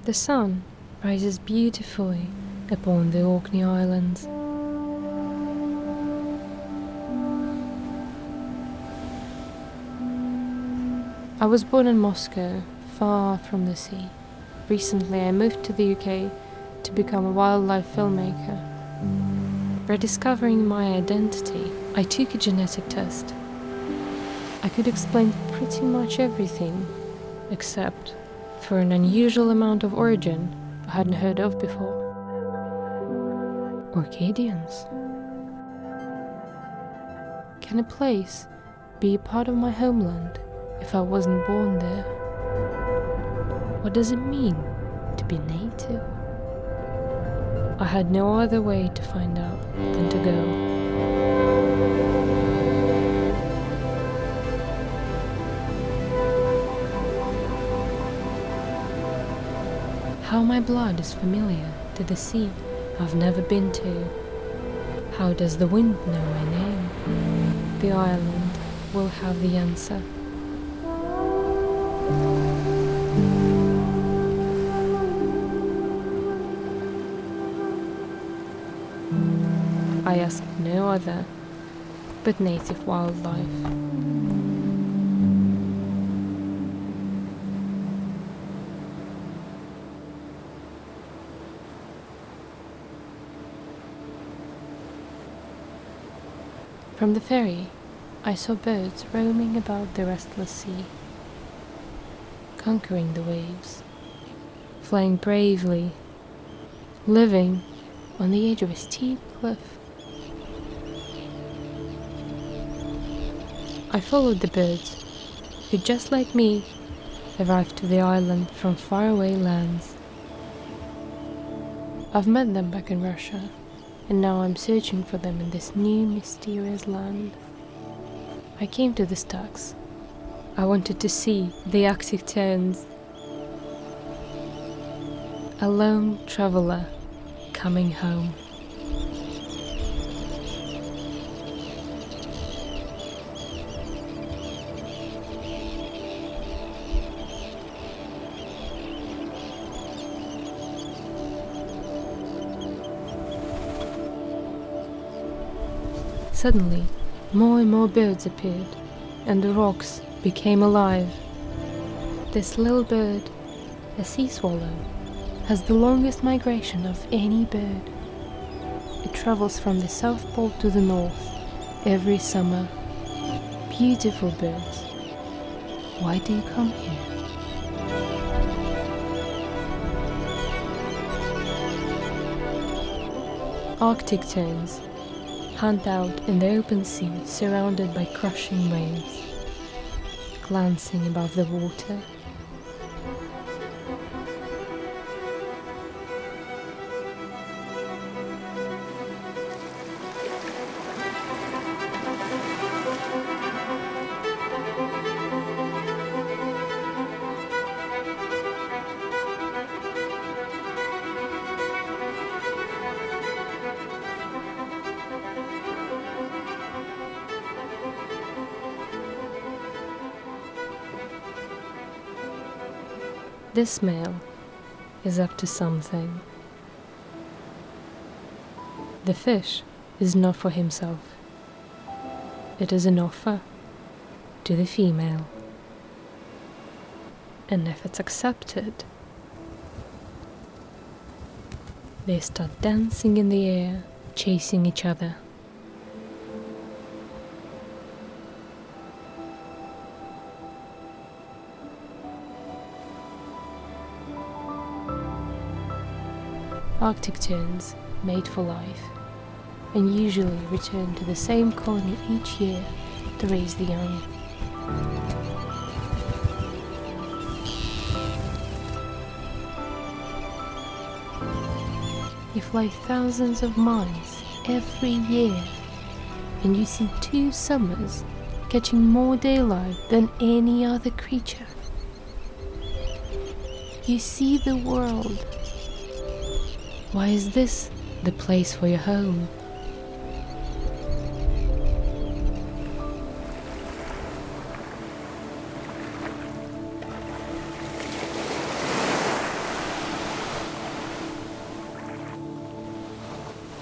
The sun rises beautifully upon the Orkney Islands. I was born in Moscow, far from the sea. Recently I moved to the UK to become a wildlife filmmaker. Rediscovering my identity, I took a genetic test. I could explain pretty much everything, except for an unusual amount of origin I hadn't heard of before. Orcadians. Can a place be a part of my homeland if I wasn't born there? What does it mean to be native? I had no other way to find out than to go. How my blood is familiar to the sea I've never been to. How does the wind know my name? The island will have the answer. I ask no other but native wildlife. From the ferry, I saw birds roaming about the restless sea, conquering the waves, flying bravely, living on the edge of a steep cliff. I followed the birds, who just like me arrived to the island from faraway lands. I've met them back in Russia, and now I'm searching for them in this new mysterious land. I came to the stacks. I wanted to see the Arctic terns. A lone traveler coming home. Suddenly, more and more birds appeared, and the rocks became alive. This little bird, a sea swallow, has the longest migration of any bird. It travels from the South Pole to the North every summer. Beautiful birds. Why do you come here? Arctic terns hunt out in the open sea, surrounded by crushing waves, glancing above the water. This male is up to something. The fish is not for himself. It is an offer to the female. And if it's accepted, they start dancing in the air, chasing each other. Arctic terns mate for life and usually return to the same colony each year to raise the young. You fly thousands of miles every year and you see 2 summers catching more daylight than any other creature. You see the world. Why is this the place for your home?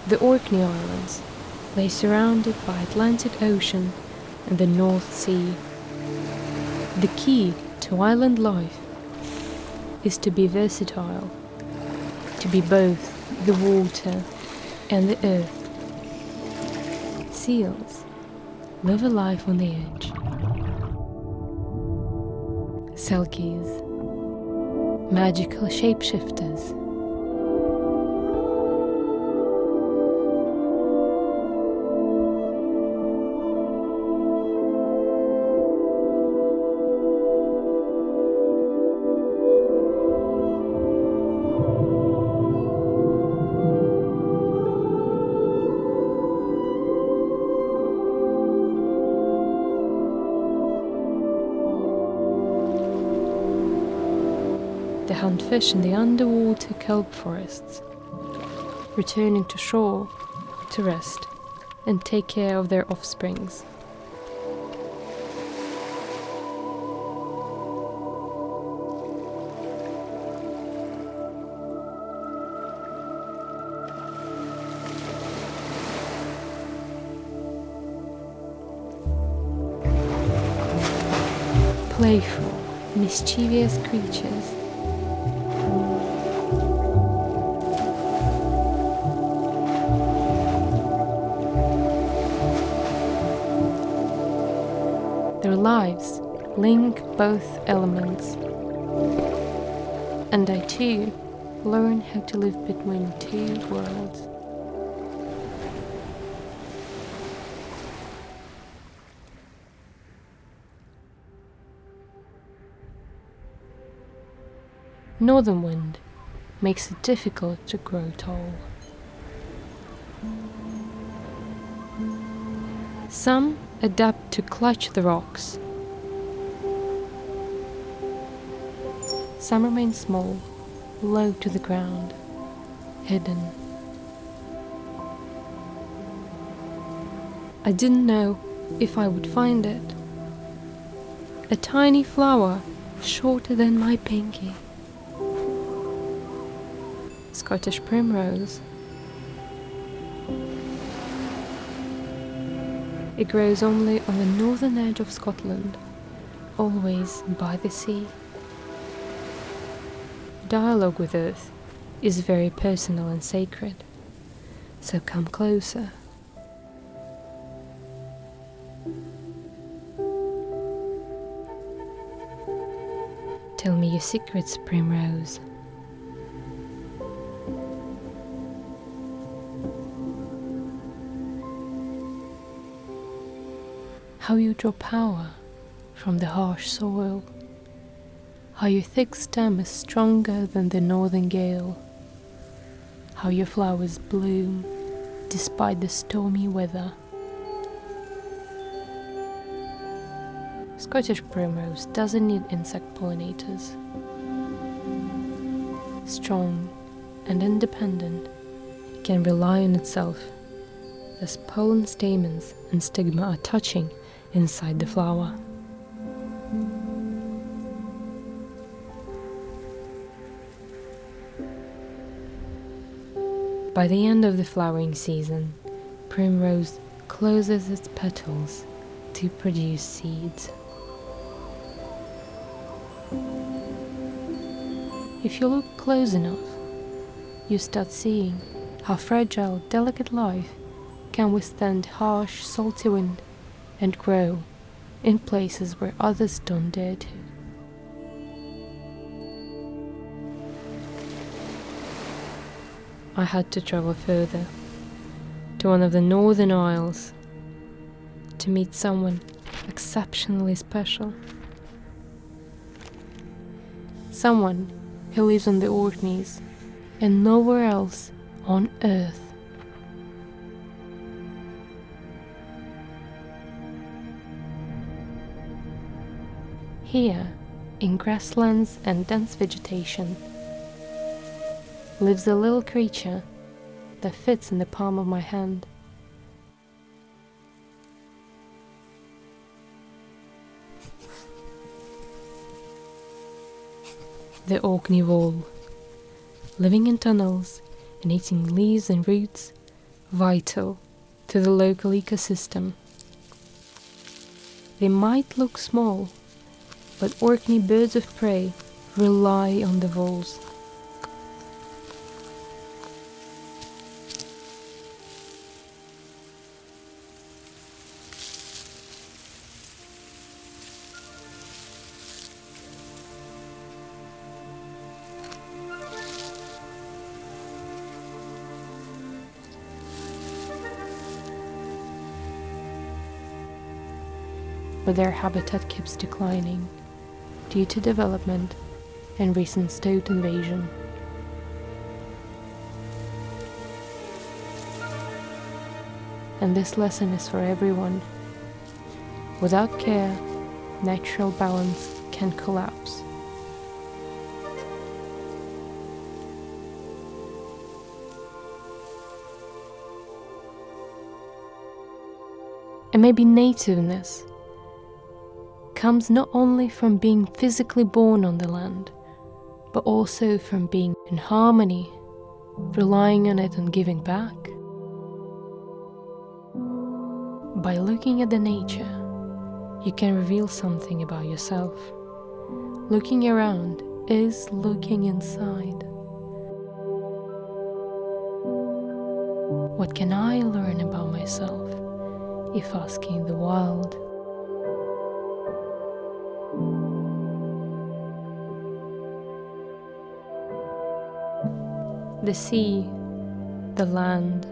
The Orkney Islands lay surrounded by Atlantic Ocean and the North Sea. The key to island life is to be versatile, to be both the water and the earth. Seals live a life on the edge. Selkies, magical shapeshifters. They hunt fish in the underwater kelp forests, returning to shore to rest and take care of their offsprings. Playful, mischievous creatures. Their lives link both elements, and I too learn how to live between two worlds. Northern wind makes it difficult to grow tall. Some adapt to clutch the rocks. Some remain small, low to the ground, hidden. I didn't know if I would find it. A tiny flower shorter than my pinky. Scottish primrose. It grows only on the northern edge of Scotland, always by the sea. Dialogue with Earth is very personal and sacred, so come closer. Tell me your secrets, Primrose. How you draw power from the harsh soil, how your thick stem is stronger than the northern gale, how your flowers bloom despite the stormy weather. Scottish primrose doesn't need insect pollinators. Strong and independent, it can rely on itself, as pollen stamens and stigma are touching inside the flower. By the end of the flowering season, primrose closes its petals to produce seeds. If you look close enough, you start seeing how fragile, delicate life can withstand harsh, salty wind and grow in places where others don't dare to. I had to travel further, to one of the Northern Isles, to meet someone exceptionally special. Someone who lives on the Orkneys and nowhere else on Earth. Here, in grasslands and dense vegetation, lives a little creature that fits in the palm of my hand. The Orkney vole, living in tunnels and eating leaves and roots vital to the local ecosystem. They might look small, but Orkney birds of prey rely on the voles. But their habitat keeps declining due to development and recent stoat invasion. And this lesson is for everyone. Without care, natural balance can collapse. And maybe nativeness comes not only from being physically born on the land, but also from being in harmony, relying on it and giving back. By looking at the nature, you can reveal something about yourself. Looking around is looking inside. What can I learn about myself if asking the wild? The sea, the land,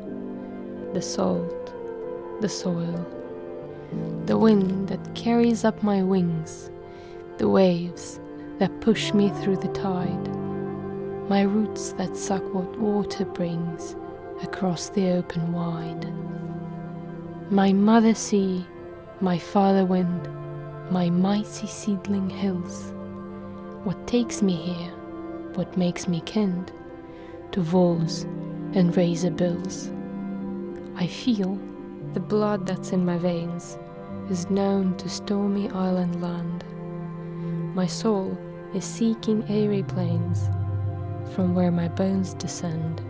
the salt, the soil, the wind that carries up my wings, the waves that push me through the tide, my roots that suck what water brings across the open wide. My mother sea, my father wind, my mighty seedling hills, what takes me here, what makes me kin to voles and razor bills. I feel the blood that's in my veins is known to stormy island land. My soul is seeking airy plains from where my bones descend.